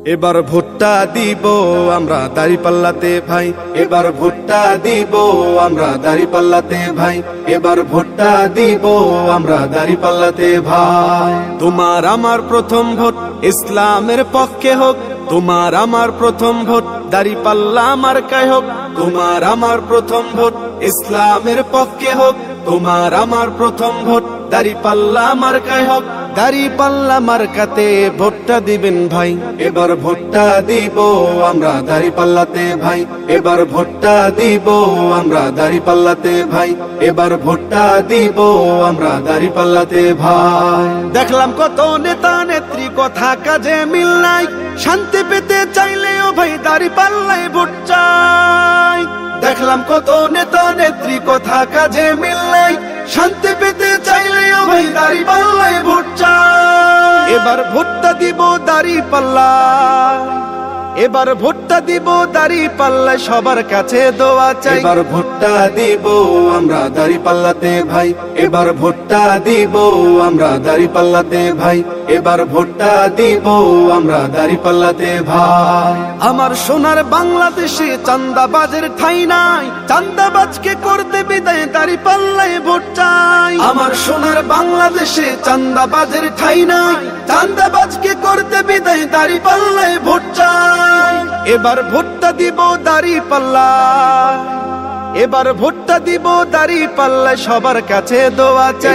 এবার ভোটটা দিব আমরা দাঁড়িপাল্লাতে ভাই, এবার ভোটটা দিব আমরা দাঁড়িপাল্লাতে ভাই, এবার ভোটটা দিব আমরা দাঁড়িপাল্লাতে ভাই। তোমার আমার প্রথম ভোট ইসলামের পক্ষে হোক, তোমার আমার প্রথম ভোট দাঁড়িপাল্লা মার্কায় হোক, তোমার আমার প্রথম ভোট ইসলামের পক্ষে হোক, তোমার আমার প্রথম ভোট দাঁড়িপাল্লা মার্কায় হোক। দাঁড়িপাল্লা মার্কাতে ভোটটা দিবেন ভাই, এবার ভোটটা দিব আমরা দাঁড়িপাল্লাতে ভাই, এবার ভোটটা দিব আমরা দাঁড়িপাল্লাতে ভাই, এবার ভোটটা দিব আমরা দাঁড়িপাল্লাতে ভাই। দেখলাম কত নেতা নেত্রী কথা কাজে মিল নাই, শান্তি পেতে চাইলেও ভাই দাঁড়িপাল্লায় ভোট চাই। দেখলাম কত নেতা নেত্রী কথা কাজে মিল নাই, শান্তি পেতে চাইলেও ভাই দাঁড়িপাল্লায় ভোট চাই। এবার ভোটটা দিব দাঁড়িপাল্লা, এবার ভোটটা দিব দাঁড়িপাল্লায় সবার কাছে দোয়া চাই। এবার ভোটটা দিব আমরা দাঁড়িপাল্লাতে ভাই, এবার ভোটটা দিব আমরা দাঁড়িপাল্লাতে ভাই, এবার ভোটটা দিব আমরা দাঁড়িপাল্লাতে ভাই। আমার সোনার বাংলাদেশে চাঁদাবাজের ঠাঁই নাই, চাঁদাবাজকে করতে বিদায় দাঁড়িপাল্লায় ভোট চাই। আমার সোনার বাংলাদেশে চাঁদাবাজের ঠাঁই নাই, চাঁদাবাজকে করতে বিদায় দাঁড়িপাল্লায় ভোট চাই। এবার ভোটটা দিব দাঁড়িপাল্লা, এবার ভোটটা দিব দাঁড়িপাল্লায় সবার কাছে দোয়া চাই।